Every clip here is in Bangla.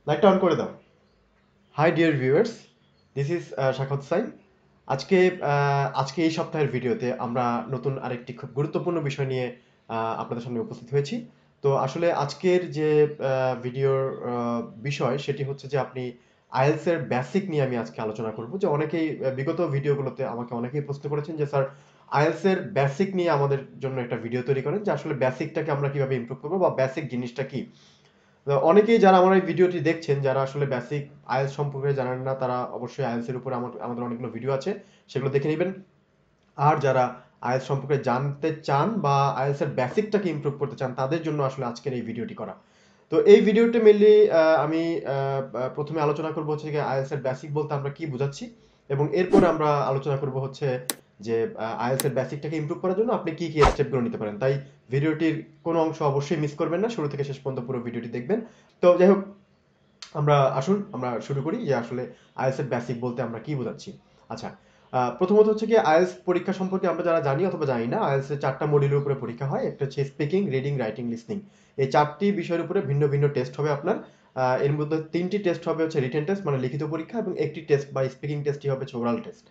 লাইটটা অন করে দাও। High dear viewers, this is শাখাত সাইন। আজকে আজকে এই সপ্তাহের ভিডিওতে আমরা নতুন আরেকটি খুব গুরুত্বপূর্ণ বিষয় নিয়ে আপনাদের সামনে উপস্থিত হয়েছি। তো আসলে আজকের যে ভিডিওর বিষয় সেটি হচ্ছে যে আপনি আইএলটিএস এর বেসিক নিয়ে আমি আজকে আলোচনা করব। যে অনেকেই বিগত ভিডিওগুলোতে আমাকে অনেকেই প্রশ্ন করেছেন যে স্যার আইএলটিএস এর বেসিক নিয়ে আমাদের জন্য একটা ভিডিও তৈরি করেন, যে আসলে বেসিকটাকে আমরা কিভাবে ইমপ্রুভ করবো বা বেসিক জিনিসটা কি। তো অনেকেই যারা আমার এই ভিডিওটি দেখছেন, যারা আসলে বেসিক আইএলটিএস সম্পর্কে জানেন না, তারা অবশ্যই আইএলটিএস এর উপরে আমাদের অনেকগুলো ভিডিও আছে, সেগুলো দেখে নেবেন। আর যারা আইএলটিএস সম্পর্কে জানতে চান বা আইএলটিএস এর বেসিকটাকে ইমপ্রুভ করতে চান, তাদের জন্য আসলে আজকের এই ভিডিওটি করা। তো এই ভিডিওতে মেনলি আমি প্রথমে আলোচনা করব হচ্ছে যে আইএলটিএস এর বেসিক বলতে আমরা কি বোঝাচ্ছি, এবং এরপরে আমরা আলোচনা করব হচ্ছে যে আইএলটিএস এর বেসিকটাকে ইমপ্রুভ করার জন্য আপনি কি কি স্টেপগুলো নিতে পারেন। তাই ভিডিওটির কোনো অংশ অবশ্যই মিস করবেন না, শুরু থেকে শেষ পর্যন্ত পুরো ভিডিওটি দেখবেন। তো যাই হোক, আমরা শুরু করি যে আসলে আইএলটিএস এর বেসিক বলতে আমরা কি বোঝাচ্ছি। আচ্ছা, প্রথমত হচ্ছে কি আইএলটিএস পরীক্ষা সম্পর্কে আমরা যারা জানি অথবা জানি না, আইএলটিএস এর 4টা মডিউলের উপরে পরীক্ষা হয়। একটা হচ্ছে স্পিকিং, রিডিং, রাইটিং, লিসনিং। এই 4টি বিষয়ের উপরে ভিন্ন ভিন্ন টেস্ট হবে আপনার। এর মধ্যে 3টি টেস্ট হবে হচ্ছে রিটেন টেস্ট মানে লিখিত পরীক্ষা, এবং একটি টেস্ট বা স্পিকিং টেস্টই হবে ওরাল টেস্ট।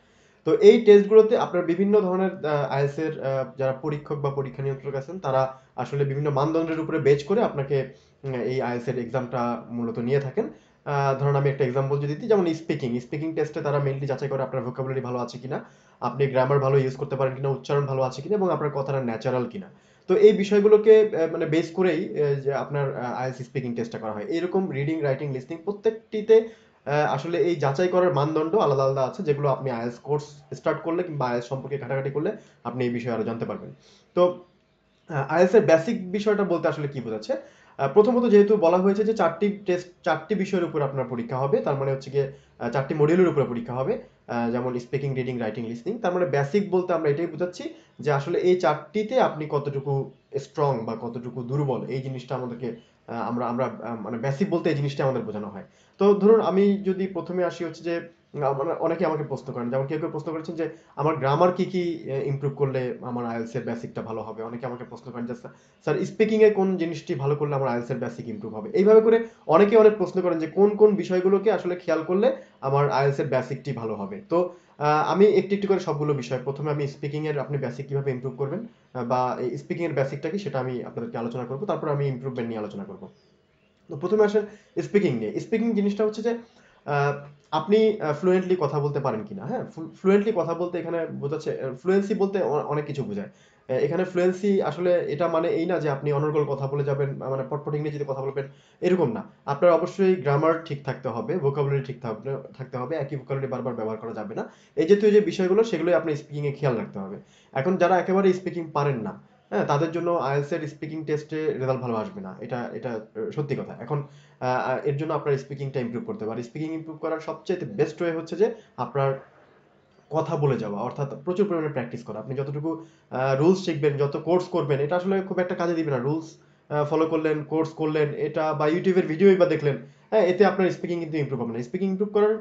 তো এই টেস্টগুলোতে আপনার বিভিন্ন ধরনের আইএলটিএস এর যারা পরীক্ষক বা পরীক্ষা নিয়ন্ত্রক আছেন, তারা আসলে বিভিন্ন মানদণ্ডের উপরে বেচ করে আপনাকে এই আইএলটিএস এর এক্সামটা মূলত নিয়ে থাকেন। ধরুন আমি একটা এক্সাম্পল যদি দিই, যেমন স্পিকিং টেস্টে তারা মেইনলি যাচাই করে আপনার ভোকাবুলারি ভালো আছে কিনা, আপনি গ্রামার ভালো ইউজ করতে পারেন কিনা, উচ্চারণ ভালো আছে কিনা, এবং আপনার কথাটা ন্যাচারাল কিনা। তো এই বিষয়গুলোকে মানে বেস করেই যে আপনার আইএলটিএস স্পিকিং টেস্টটা করা হয়। এরকম রিডিং, রাইটিং, লিসনিং প্রত্যেকটিতে আসলে এই যাচাই করার মানদণ্ড আলাদা আলাদা আছে, যেগুলো আপনি আইএলটিএস কোর্স স্টার্ট করলে কিংবা আইএলটিএস সম্পর্কে ঘাটাঘাটি করলে আপনি এই বিষয়ে আরো জানতে পারবেন। তো আইএলটিএস এর বেসিক বিষয়টা বলতে আসলে কি বোঝাচ্ছে। প্রথমত যেহেতু বলা হয়েছে যে 4টি বিষয়ের উপর আপনার পরীক্ষা হবে, তার মানে হচ্ছে গিয়ে 4টি মডিউলের উপরে পরীক্ষা হবে। যেমন স্পিকিং, রিডিং, রাইটিং, লিসনিং। তার মানে বেসিক বলতে আমরা এটাই বোঝাচ্ছি যে আসলে এই 4টিতে আপনি কতটুকু স্ট্রং বা কতটুকু দুর্বল, এই জিনিসটা আমাদেরকে আমরা আমরা মানে বেসিক বলতে এই জিনিসটা আমাদের বোঝানো হয়। তো ধরুন আমি যদি প্রথমে আসি হচ্ছে যে মানে অনেকে আমাকে প্রশ্ন করেন, যেমন কেউ কেউ প্রশ্ন করেছেন যে আমার গ্রামার কি কি ইমপ্রুভ করলে আমার আইএলটিএস এর বেসিকটা ভালো হবে। অনেকে আমাকে প্রশ্ন করেন যে স্যার স্পিকিং এ কোন জিনিসটি ভালো করলে আমার আইএলটিএস এর বেসিক ইমপ্রুভ হবে। এইভাবে করে অনেকে অনেক প্রশ্ন করেন যে কোন কোন বিষয়গুলোকে আসলে খেয়াল করলে আমার আইএলটিএস এর বেসিকটি ভালো হবে। তো আমি একটু একটু করে সবগুলো বিষয়, প্রথমে আমি স্পিকিং এর আপনি বেসিক কিভাবে ইমপ্রুভ করবেন বা এই স্পিকিং এর বেসিকটা কি সেটা আমি আপনাদেরকে আলোচনা করব, তারপর আমি ইমপ্রুভমেন্ট নিয়ে আলোচনা করব। তো প্রথমে আসেন স্পিকিং নিয়ে। স্পিকিং জিনিসটা হচ্ছে যে আহ, আপনি ফ্লুয়েন্টলি কথা বলতে পারেন কিনা। হ্যাঁ, ফ্লুয়েন্টলি কথা বলতে এখানে বোঝাচ্ছে, ফ্লুয়েন্সি বলতে অনেক কিছু বোঝায়। এখানে ফ্লুয়েন্সি আসলে এটা মানে এই না যে আপনি অনর্গল কথা বলে যাবেন, মানে পটপট ইংরেজিতে কথা বলবেন, এরকম না। আপনার অবশ্যই গ্রামার ঠিক থাকতে হবে, ভোকাবুলারি ঠিক থাকতে হবে, একই ভোকাবুলারি বারবার ব্যবহার করা যাবে না। এই জাতীয় যে বিষয়গুলো, সেগুলোই আপনি স্পিকিং এ খেয়াল রাখতে হবে। এখন যারা একেবারে স্পিকিং পারেন না, হ্যাঁ, তাদের জন্য আইএলটিএস এর স্পিকিং টেস্টে রেজাল্ট ভালো আসবে না। এটা এটা সত্যি কথা। এখন এর জন্য আপনার স্পিকিংটা ইমপ্রুভ করতে হবে। আর স্পিকিং ইমপ্রুভ করার সবচেয়ে বেস্ট ওয়ে হচ্ছে যে আপনার কথা বলে যাওয়া, অর্থাৎ প্রচুর পরিমাণে প্র্যাকটিস করা। আপনি যতটুকু রুলস শিখবেন, যত কোর্স করবেন, এটা আসলে খুব একটা কাজে দিবে না। রুলস ফলো করলেন, কোর্স করলেন, এটা বা ইউটিউবের ভিডিওই বা দেখলেন, হ্যাঁ, এতে আপনার স্পিকিং কিন্তু ইমপ্রুভ হবে না। স্পিকিং ইমপ্রুভ করার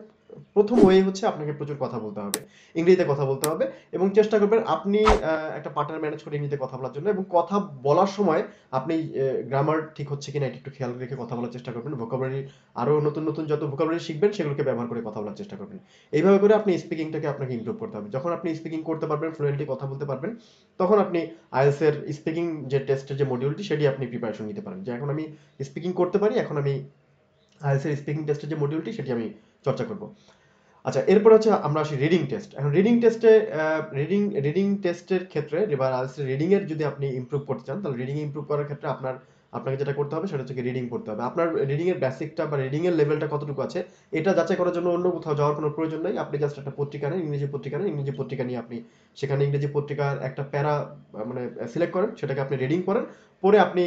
প্রথম ওয়ে হচ্ছে আপনাকে প্রচুর কথা বলতে হবে, ইংরেজিতে কথা বলতে হবে, এবং চেষ্টা করবেন আপনি একটা পার্টনার ম্যানেজ করে ইংরেজিতে কথা বলার জন্য। এবং কথা বলার সময় আপনি গ্রামার ঠিক হচ্ছে কিনা এটা একটু খেয়াল রেখে কথা বলার চেষ্টা করবেন। ভোকাবুলারি আরো নতুন নতুন যত ভোকাবুলারি শিখবেন, সেগুলোকে ব্যবহার করে কথা বলার চেষ্টা করবেন। এইভাবে করে আপনি স্পিকিংটাকে আপনাকে ইমপ্রুভ করতে হবে। যখন আপনি স্পিকিং করতে পারবেন, ফ্লুয়েন্টলি কথা বলতে পারবেন, তখন আপনি আইএলটিএস এর স্পিকিং যে টেস্টের যে মডিউলটি, সেটি আপনি প্রিপারেশন নিতে পারেন, যে এখন আমি স্পিকিং করতে পারি, এখন আমি আইএলটিএস এর স্পিকিং টেস্টের যে মডিউলটি সেটি আমি চর্চা করব। আচ্ছা, এরপর হচ্ছে আমরা আসি রিডিং টেস্ট। এখন রিডিং টেস্টে রিডিং টেস্টের ক্ষেত্রে এবার রিডিং এর যদি আপনি ইমপ্রুভ করতে চান, তাহলে রিডিং ইমপ্রুভ করার ক্ষেত্রে আপনাকে যেটা করতে হবে সেটা হচ্ছে রিডিং পড়তে হবে। আপনার রিডিং এর বেসিকটা বা রিডিং এর লেভেলটা কতটুকু আছে, এটা যাচাই করার জন্য অন্য কোথাও যাওয়ার কোনো প্রয়োজন নেই। আপনি জাস্ট একটা পত্রিকা নেন, ইংরেজি পত্রিকা নিয়ে আপনি সেখানে ইংরেজি পত্রিকার একটা প্যারা মানে সিলেক্ট করেন, সেটাকে আপনি রিডিং করেন। পরে আপনি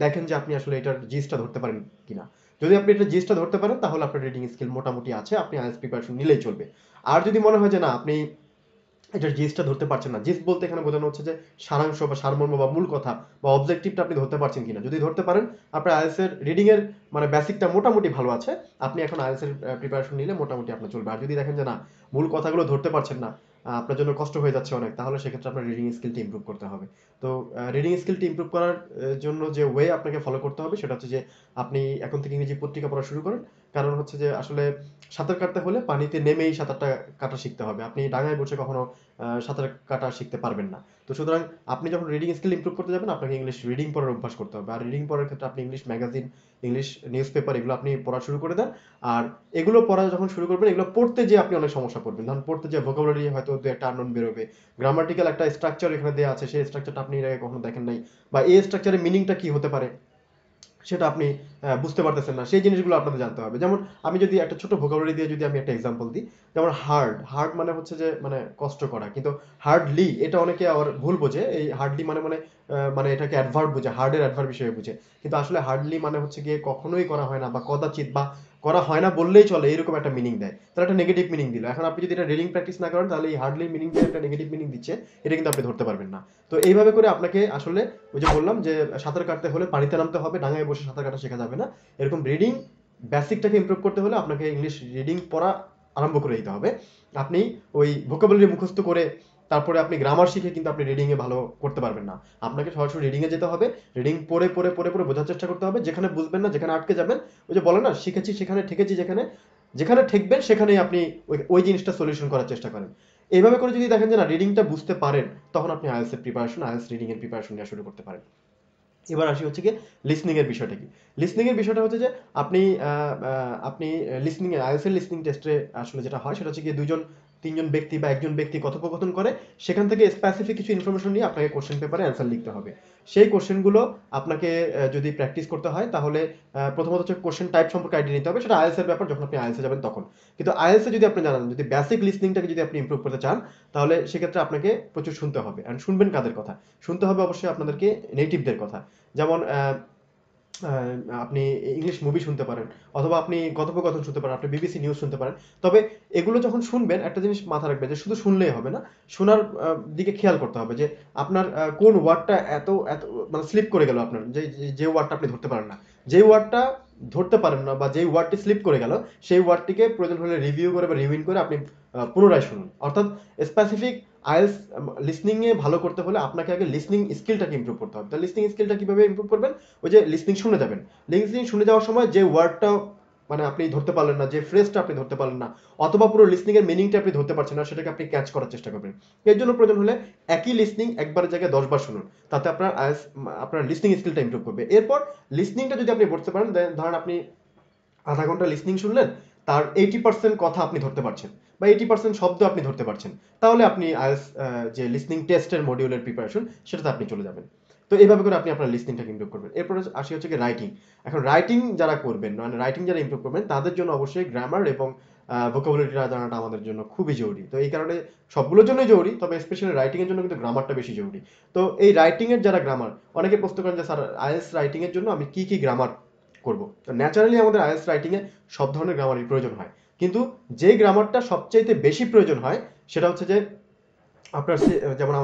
দেখেন যে আপনি আসলে এটার জিসটা ধরতে পারেন কিনা। যদি আপনি এটা জিনিসটা ধরতে পারেন, তাহলে আপনার রিডিং স্কিল মোটামুটি আছে, আপনি আইএলটিএস প্রিপারেশন নিলেই চলবে। আর যদি মনে হয় যে না, আপনি এটার জিনিসটা ধরতে পারছেন না, জিস বলতে এখানে বোঝানো হচ্ছে যে সারাংশ বা সারমর্ম বা মূল কথা বা অবজেক্টিভটা আপনি ধরতে পারছেন কিনা। যদি ধরতে পারেন, আপনার আইএলটিএস এর রিডিং এর মানে বেসিকটা মোটামুটি ভালো আছে, আপনি এখন আইএলটিএস এর প্রিপারেশন নিলে মোটামুটি আপনার চলবে। আর যদি দেখেন যে না, মূল কথাগুলো ধরতে পারছেন না, আপনার জন্য কষ্ট হয়ে যাচ্ছে অনেক, তাহলে সেক্ষেত্রে আপনার রিডিং স্কিলটি ইমপ্রুভ করতে হবে। তো রিডিং স্কিলটি ইমপ্রুভ করার জন্য যে ওয়ে আপনাকে ফলো করতে হবে সেটা হচ্ছে যে আপনি এখন থেকে ইংরেজি পত্রিকা পড়া শুরু করেন। কারণ হচ্ছে যে আসলে সাঁতার কাটতে হলে পানিতে নেমেই সাঁতারটা কাটা শিখতে হবে। আপনি ডাঙায় বসে কখনো সাঁতার কাটা শিখতে পারবেন না। তো সুতরাং আপনি যখন রিডিং স্কিল ইমপ্রুভ করতে যাবেন, আপনাকে ইংলিশ রিডিং পড়ার অভ্যাস করতে হবে। আর রিডিং পড়ার ক্ষেত্রে আপনি English magazine, English news paper এগুলো আপনি পড়া শুরু করে দেন। আর এগুলো পড়া যখন শুরু করবেন, এগুলো পড়তে যেয়ে আপনি অনেক সমস্যা পড়বেন। ধরুন পড়তে যেয়ে ভোকাবুলারি হয়তো দু একটা আননোন বেরোবে, গ্রামাটিক্যাল একটা স্ট্রাকচার এখানে দেওয়া আছে, সেই স্ট্রাকচারটা আপনি এর আগে কখনো দেখেন নাই, বা এই স্ট্রাকচারের মিনিংটা কি হতে পারে সেটা আপনি বুঝতে পারতেছেন না, সেই জিনিসগুলো আপনাদের জানতে হবে। যেমন আমি যদি একটা ছোট ভোকাবুলারি দিয়ে যদি আমি একটা এক্সাম্পল দিই, যেমন হার্ড, হার্ড মানে হচ্ছে যে মানে কষ্ট করা, কিন্তু হার্ডলি এটা অনেকে আবার ভুল বোঝে, এই হার্ডলি মানে মানে মানে এটাকে অ্যাডভার্ব বোঝে, হার্ডের অ্যাডভার্ব হিসেবে বুঝে, কিন্তু আসলে হার্ডলি মানে হচ্ছে গিয়ে কখনোই করা হয় না বা কদাচিৎ বা করা হয় না বললেই চলে, এরকম একটা মিনিং দেয়, তাহলে একটা নেগেটিভ মিনিং দিল। এখন আপনি যদি এটা রিডিং প্র্যাকটিস না করেন, তাহলে এই হার্ডলি মিনিং দিয়ে একটা নেগেটিভ মিনিং দিচ্ছে, এটা কিন্তু আপনি ধরতে পারবেন না। তো এইভাবে করে আপনাকে আসলে ওই যে বললাম যে সাঁতার কাটতে হলে পানিতে নামতে হবে, ডাঙায় বসে সাঁতার কাটা শেখা যাবে না। এরকম রিডিং বেসিকটাকে ইমপ্রুভ করতে হলে আপনাকে ইংলিশ রিডিং পড়া আরম্ভ করে দিতে হবে। আপনি ওই ভোকাবুলারি মুখস্থ করে তারপরে আপনি গ্রামার শিখে কিন্তু আপনি রিডিং এ ভালো করতে পারবেন না। আপনাকে সরাসরি রিডিং এ যেতে হবে, রিডিং পড়ে পড়ে পড়ে পড়ে বোঝার চেষ্টা করতে হবে। যেখানে বুঝবেন না, যেখানে আটকে যাবেন, ওই যে বলে না শিখেছি সেখানে ঠেকেছি, যেখানে যেখানে ঠেকবেন সেখানেই আপনি ওই জিনিসটা সলিউশন করার চেষ্টা করেন। এইভাবে করে যদি দেখেন যে না রিডিংটা বুঝতে পারেন, তখন আপনি আইএলটিএস এর প্রিপারেশন, আইএলটিএস রিডিং এর প্রিপারেশন নেওয়া শুরু করতে পারেন। এবার আসি হচ্ছে গিয়ে লিসনিং এর বিষয়টা কি। লিসনিং এর বিষয়টা হচ্ছে যে আপনি আপনি লিসনিং এ আইএলটিএস এর লিসনিং টেস্টে আসলে যেটা হয় সেটা হচ্ছে গিয়ে দুইজন তিনজন ব্যক্তি বা একজন ব্যক্তি কথোপকথন করে, সেখান থেকে স্পেসিফিক কিছু ইনফরমেশন নিয়ে আপনাকে কোশ্চেন পেপারে অ্যান্সার লিখতে হবে। সেই কোশ্চেনগুলো আপনাকে যদি প্র্যাকটিস করতে হয়, তাহলে প্রথমত হচ্ছে কোশ্চেন টাইপ সম্পর্কে আইডিয়া নিতে হবে, সেটা আইএলটিএস এর ব্যাপার, যখন আপনি আইএলটিএস এ যাবেন তখন। কিন্তু আইএলটিএস এ যদি আপনি জানেন, যদি বেসিক লিসনিংটাকে যদি আপনি ইমপ্রুভ করতে চান, তাহলে সেক্ষেত্রে আপনাকে প্রচুর শুনতে হবে। অ্যান্ড শুনবেন কাদের কথা? শুনতে হবে অবশ্যই আপনাদেরকে নেটিভদের কথা। যেমন আপনি ইংলিশ মুভি শুনতে পারেন, অথবা আপনি কথোপকথন শুনতে পারেন, আপনি বিবিসি নিউজ শুনতে পারেন। তবে এগুলো যখন শুনবেন, একটা জিনিস মাথায় রাখবেন যে শুধু শুনলেই হবে না, শোনার দিকে খেয়াল করতে হবে যে আপনার কোন ওয়ার্ডটা এত এত মানে স্লিপ করে গেল আপনার, যে ওয়ার্ডটা আপনি ধরতে পারেন না, যে ওয়ার্ডটা ধরতে পারেন না বা যেই ওয়ার্ডটি স্লিপ করে গেল, সেই ওয়ার্ডটিকে প্রয়োজন হলে রিভিউ করে বা রিউইন করে আপনি পুনরায় শুনুন। অর্থাৎ স্পেসিফিক আইএলটিএস লিসনিং এ ভালো করতে হলে আপনাকে আগে লিসনিং স্কিলটাকে ইমপ্রুভ করতে হবে। তাহলে লিসনিং স্কিলটা কিভাবে ইমপ্রুভ করবেন? ওই যে লিসনিং শুনে যাবেন, লিসনিং শুনে যাওয়ার সময় যে ওয়ার্ডটা মানে আপনি ধরতে পারলেন না, যে ফ্রেজটা আপনি ধরতে পারলেন না, অথবা পুরো লিসনিং এর মিনিংটা আপনি ধরতে পারছেন না, সেটাকে আপনি ক্যাচ করার চেষ্টা করবেন। এর জন্য প্রয়োজন হলে একই লিসনিং একবারের জায়গায় 10 বার শুনুন, তাতে আপনার আপনার লিসনিং স্কিলটা ইমপ্রুভ করবে। এরপর লিসনিংটা যদি আপনি করতে পারেন, ধরেন আপনি আধা ঘন্টা লিসনিং শুনলেন, তার 80% কথা আপনি ধরতে পারছেন বা 80% শব্দ আপনি ধরতে পারছেন, তাহলে আপনি আইএলটিএস যে লিসনিং টেস্টের মডিউলের প্রিপারেশন, সেটাতে আপনি চলে যাবেন। তো এইভাবে করে আপনি আপনার লিসনিংটাকে ইমপ্রুভ করবেন। এরপর আসি হচ্ছে কি রাইটিং। এখন রাইটিং যারা করবেন, মানে রাইটিং যারা ইমপ্রুভ করবেন, তাদের জন্য অবশ্যই গ্রামার এবং ভোকাবুলারিটা জানাটা আমাদের জন্য খুবই জরুরি। তো এই কারণে সবগুলোর জন্যই জরুরি, তবে স্পেশালি রাইটিং এর জন্য কিন্তু গ্রামারটা বেশি জরুরি। তো এই রাইটিং এর যারা গ্রামার, অনেকে প্রশ্ন করেন যে স্যার আইএলটিএস রাইটিং এর জন্য আমি কি কি গ্রামার করব? তো ন্যাচারালি আমাদের আইএলটিএস রাইটিং এ সব ধরনের গ্রামারের প্রয়োজন হয়, কিন্তু যে গ্রামারটা সবচাইতে বেশি প্রয়োজন হয় সেটা হচ্ছে যে আপনার যেমন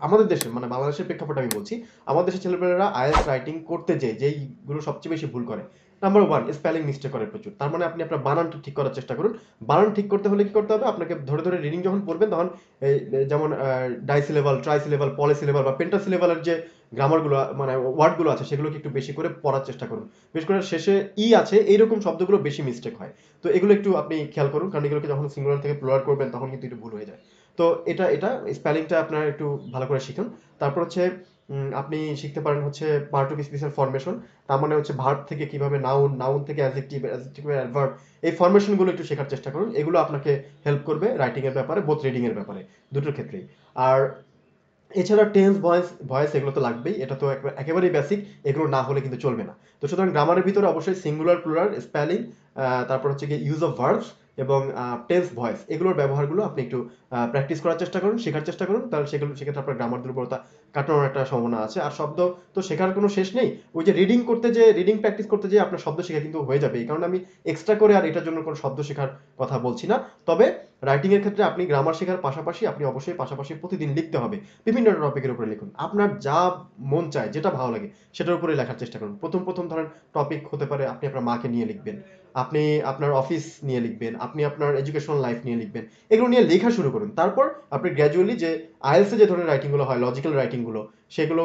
আমাদের দেশের মানে বাংলাদেশের প্রেক্ষাপটে আমি বলছি, আমাদের দেশের ছেলেপেলেরা আইএলটিএস রাইটিং করতে যেইগুলো সবচেয়ে বেশি ভুল করে, নাম্বার ওয়ান, স্পেলিং মিস্টেক করে প্রচুর। তার মানে আপনি আপনার বানানটা ঠিক করার চেষ্টা করুন। বানান ঠিক করতে হলে কি করতে হবে? আপনাকে ধরে ধরে রিডিং যখন পড়বেন, তখন যেমন ডাইসিলেবাল, ট্রাইসিলেবাল, পলিসিলেবাল বা পেন্টাসিলেবালের যে গ্রামারগুলো মানে ওয়ার্ডগুলো আছে, সেগুলোকে একটু বেশি করে পড়ার চেষ্টা করুন। বিশেষ করে শেষে ই আছে এইরকম শব্দগুলো বেশি মিস্টেক হয়। তো এগুলো একটু আপনি খেয়াল করুন, কারণ এগুলোকে যখন সিঙ্গুলার থেকে প্লুরাল করবেন, তখন কিন্তু একটু ভুল হয়ে যায়। তো এটা স্পেলিংটা আপনারা একটু ভালো করে শিখুন। তারপর হচ্ছে আপনি শিখতে পারেন হচ্ছে পার্ট অফ স্পিচের ফরমেশন। তার মানে হচ্ছে ভার্ব থেকে কিভাবে নাউন, নাউন থেকে অ্যাডজেক্টিভ, অ্যাডজেক্টিভ অ্যাডভার্ব, এই ফরমেশনগুলো একটু শেখার চেষ্টা করুন। এগুলো আপনাকে হেল্প করবে রাইটিং এর ব্যাপারে, বোথ রিডিং এর ব্যাপারে, দুটোর ক্ষেত্রেই। আর এছাড়া টেন্স, ভয়েস ভয়েস এগুলো তো লাগবেই, এটা তো একেবারেই বেসিক, এগুলো না হলে কিন্তু চলবে না। তো সুতরাং গ্রামারের ভিতরে অবশ্যই সিঙ্গুলার, প্লুরাল, স্পেলিং, তারপর হচ্ছে গিয়ে ইউজ অফ ভার্বস এবং টেন্স, ভয়েস, এগুলোর ব্যবহারগুলো আপনি একটু প্র্যাকটিস করার চেষ্টা করুন, শেখার চেষ্টা করুন, তাহলে সেক্ষেত্রে আপনার গ্রামার দুর্বলতা কাটানোর একটা সম্ভাবনা আছে। আর শব্দ তো শেখার কোনো শেষ নেই। ওই যে রিডিং প্র্যাকটিস করতে যেয়ে আপনার শব্দ শেখা কিন্তু হয়ে যাবে। এই কারণে আমি এক্সট্রা করে আর এটার জন্য কোনো শব্দ শেখার কথা বলছি না। তবে রাইটিং এর ক্ষেত্রে আপনি গ্রামার শেখার পাশাপাশি আপনি অবশ্যই পাশাপাশি প্রতিদিন লিখতে হবে। বিভিন্ন টপিকের উপরে লিখুন। আপনার যা মন চায়, যেটা ভালো লাগে সেটার উপরে লেখার চেষ্টা করুন। প্রথম ধরেন টপিক হতে পারে আপনি আপনার মাকে নিয়ে লিখবেন। আপনি আপনার অফিস নিয়ে লিখবেন, আপনি আপনার এডুকেশনাল লাইফ নিয়ে লিখবেন। এগুলো নিয়ে লেখা শুরু করুন। তারপর আপনি গ্র্যাজুয়ালি যে আইএলটিএস এ যে ধরনের রাইটিং গুলো হয়, লজিক্যাল রাইটিং গুলো, সেগুলো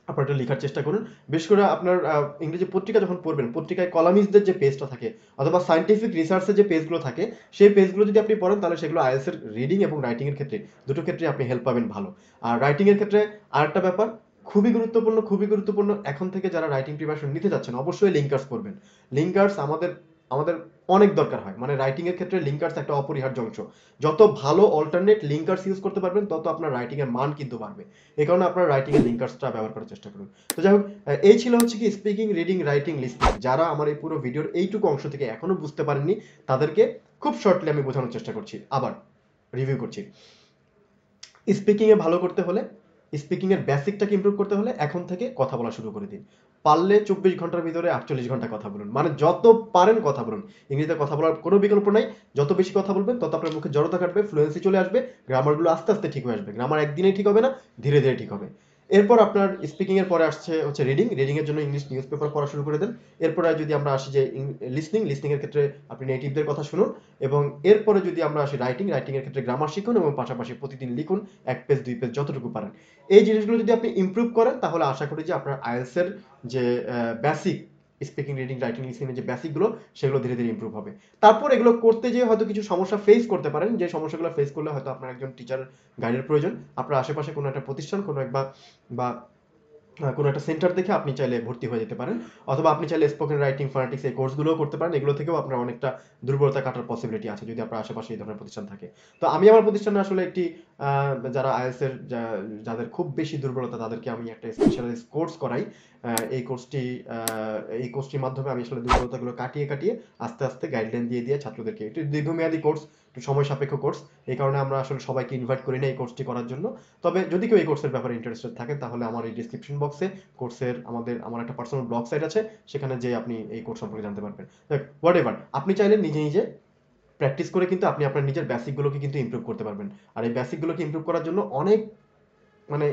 আপনারা একটু লেখার চেষ্টা করুন। বিশেষ করে আপনার ইংরেজি পত্রিকা যখন পড়বেন, পত্রিকায় কলামিস্টদের যে পেজটা থাকে অথবা সায়েন্টিফিক রিসার্চের যে পেজগুলো থাকে, সেই পেজগুলো যদি আপনি পড়েন তাহলে সেগুলো আইএলটিএস এর রিডিং এবং রাইটিং এর ক্ষেত্রে দুটো ক্ষেত্রে আপনি হেল্প পাবেন ভালো। আর রাইটিং এর ক্ষেত্রে আরেকটা ব্যাপার খুবই গুরুত্বপূর্ণ, এখন থেকে যারা রাইটিং প্রিপারেশন নিতে যাচ্ছেন অবশ্যই লিঙ্কার্স করবেন। লিঙ্কার্স আমাদের আমাদের অনেক দরকার হয়। মানে রাইটিং এর ক্ষেত্রে লিঙ্কার্স একটা অপরিহার্য অংশ। যত ভালো অল্টারনেট লিঙ্কার্স ইউজ করতে পারবেন তত আপনার রাইটিং এর মান কিন্তু বাড়বে। এই কারণে আপনার রাইটিং এর লিঙ্কার্সটা ব্যবহার করার চেষ্টা করুন। তো যাই হোক, এই ছিল হচ্ছে কি স্পিকিং, রিডিং, রাইটিং, লিসনিং। যারা আমার এই পুরো ভিডিওর এইটুকু অংশ থেকে এখনো বুঝতে পারেননি তাদেরকে খুব শর্টলি আমি বোঝানোর চেষ্টা করছি। আবার রিভিউ করছি। স্পিকিং এ ভালো করতে হলে, স্পিকিং এর বেসিকটাকে ইমপ্রুভ করতে হলে এখন থেকে কথা বলা শুরু করে দিন। পারলে 24 ঘন্টার ভিতরে 48 ঘন্টা কথা বলুন। মানে যত পারেন কথা বলুন। ইংরেজিতে কথা বলার কোনো বিকল্প নাই। যত বেশি কথা বলবেন তত আপনার মুখে জড়তা কাটবে, ফ্লুয়েন্সি চলে আসবে, গ্রামারগুলো আস্তে আস্তে ঠিক হয়ে আসবে। গ্রামার একদিনেই ঠিক হবে না, ধীরে ধীরে ঠিক হবে। এরপর আপনার স্পিকিং এর পরে আসছে হচ্ছে রিডিং। রিডিং এর জন্য ইংলিশ নিউজ পেপার পড়া শুরু করে দেন। এরপরে যদি আমরা আসি যে লিসনিং এর ক্ষেত্রে আপনি নেটিভদের কথা শুনুন। এবং এরপরে যদি আমরা আসি রাইটিং এর ক্ষেত্রে গ্রামার শিখুন এবং পাশাপাশি প্রতিদিন লিখুন 1 পেজ 2 পেজ যতটুকু পারেন। এই জিনিসগুলো যদি আপনি ইমপ্রুভ করেন তাহলে আশা করি যে আপনার আইএলটিএস এর যে basic speaking, reading, writing, listening এর যে বেসিক গুলো সেগুলো ধীরে ধীরে ইমপ্রুভ হবে। তারপর এগুলো করতে যেয়ে হয়তো কিছু সমস্যা ফেস করতে পারেন, যে সমস্যাগুলো ফেস করলে হয়তো আপনার একজন টিচার গাইডের প্রয়োজন। আপনার আশেপাশে কোনো একটা প্রতিষ্ঠান, কোনো এক বা কোনো একটা সেন্টার দেখে আপনি চাইলে ভর্তি হয়ে যেতে পারেন। অথবা আপনি চাইলে স্পোকেন রাইটিং, ফনেটিক্স এই কোর্সগুলোও করতে পারেন। এগুলো থেকেও আপনার অনেকটা দুর্বলতা কাটার পসিবিলিটি আছে যদি আপনার আশেপাশে এই ধরনের প্রতিষ্ঠান থাকে। তো আমি আমার প্রতিষ্ঠানে আসলে একটি যারা আইএলটিএস এর যাদের খুব বেশি দুর্বলতা তাদেরকে আমি একটা স্পেশালাইজড কোর্স করাই। এই কোর্সটি এই কোর্সটির মাধ্যমে আমি আসলে দুর্বলতাগুলো কাটিয়ে আস্তে আস্তে গাইডলাইন দিয়ে ছাত্রদেরকে, একটু দীর্ঘমেয়াদী কোর্স, একটু সময় সাপেক্ষ কোর্স। এই কারণে আমরা আসলে সবাইকে ইনভাইট করি না এই কোর্সটি করার জন্য। তবে যদি কেউ এই কোর্সের ব্যাপারে ইন্টারেস্টেড থাকেন তাহলে আমার এই ডিসক্রিপশন বক্সে কোর্সের আমার একটা পার্সোনাল ব্লগ সাইট আছে, সেখানে যেয়ে আপনি এই কোর্স সম্পর্কে জানতে পারবেন। হোয়াট এভার, আপনি চাইলে নিজে প্র্যাকটিস করে কিন্তু আপনি আপনার নিজের বেসিকগুলোকে কিন্তু ইমপ্রুভ করতে পারবেন। আর এই বেসিকগুলোকে ইমপ্রুভ করার জন্য অনেক মানে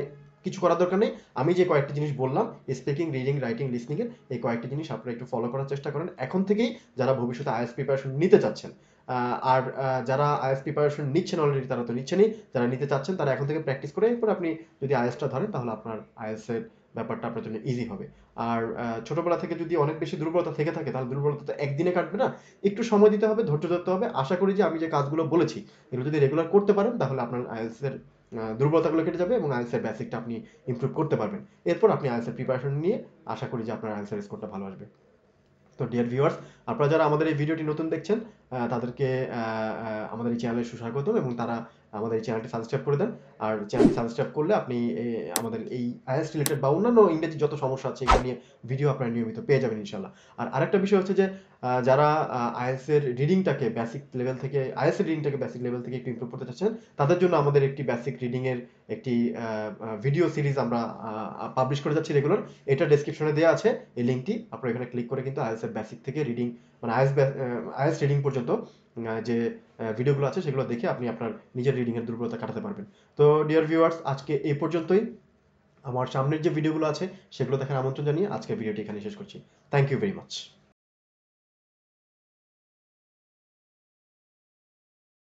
কিছু করার দরকার নেই। আমি যে কয়েকটি জিনিস বললাম স্পিকিং, রিডিং, রাইটিং, লিসনিং এর, এই কয়েকটি জিনিস আপনারা একটু ফলো করার চেষ্টা করেন এখন থেকেই, যারা ভবিষ্যতে আইএলটিএস প্রিপারেশন নিতে চাচ্ছেন। আর যারা আইএলটিএস প্রিপারেশন নিচ্ছেন অলরেডি তারা তো নিচ্ছেনই, যারা নিতে চাচ্ছেন তারা এখন থেকে প্র্যাকটিস করে এরপর আপনি যদি আইএলটিএসটা ধরেন তাহলে আপনার আইএলটিএস এর ব্যাপারটা আপনার জন্য ইজি হবে। আর ছোটবেলা থেকে যদি অনেক বেশি দুর্বলতা থেকে থাকে তাহলে দুর্বলতা তো একদিনে কাটবে না, একটু সময় দিতে হবে, ধৈর্য ধরতে হবে। আশা করি যে আমি যে কাজগুলো বলেছি এগুলো যদি রেগুলার করতে পারেন তাহলে আপনার আইএলটিএস এর দুর্বলতাগুলো কেটে যাবে এবং আইএলটিএস এর বেসিকটা আপনি ইমপ্রুভ করতে পারবেন। এরপর আপনি আইএলটিএস এর প্রিপারেশন নিয়ে আশা করি যে আপনার আইএলটিএস এর স্কোরটা ভালো আসবে। তো ডিয়ার ভিউয়ার্স, আপনারা যারা আমাদের এই ভিডিওটি নতুন দেখছেন তাদেরকে আমাদের এই চ্যানেলে সুস্বাগতম এবং তারা আমাদের এই চ্যানেলটি সাবস্ক্রাইব করে দেন। আর চ্যানেলটি সাবস্ক্রাইব করলে আপনি আমাদের এই আইএলটিএস রিলেটেড বা অন্যান্য ইংরেজি যত সমস্যা আছে এগুলো নিয়ে ভিডিও আপনারা নিয়মিত পেয়ে যাবেন ইনশাল্লাহ। আর আরেকটা বিষয় হচ্ছে যে যারা আইএলটিএস এর রিডিংটাকে বেসিক লেভেল থেকে আইএলটিএস এর রিডিংটাকে বেসিক লেভেল থেকে একটু ইমপ্রুভ করতে চাচ্ছেন তাদের জন্য আমাদের একটি বেসিক রিডিং এর একটি ভিডিও সিরিজ আমরা পাবলিশ করে যাচ্ছি রেগুলার। এটা ডেসক্রিপশনে দেওয়া আছে, এই লিঙ্কটি আপনারা এখানে ক্লিক করে কিন্তু আইএলটিএস এর বেসিক থেকে রিডিং মানে আইএলটিএস রিডিং পর্যন্ত যে ভিডিওগুলো আছে সেগুলো দেখে আপনি আপনার নিজের রিডিং এর দুর্বলতা কাটাতে পারবেন। তো ডিয়ার ভিউয়ার্স, আজকে এই পর্যন্তই। আমার সামনের যে ভিডিওগুলো আছে সেগুলো দেখার আমন্ত্রণ জানিয়ে আজকের ভিডিওটি এখানে শেষ করছি। Thank you very much.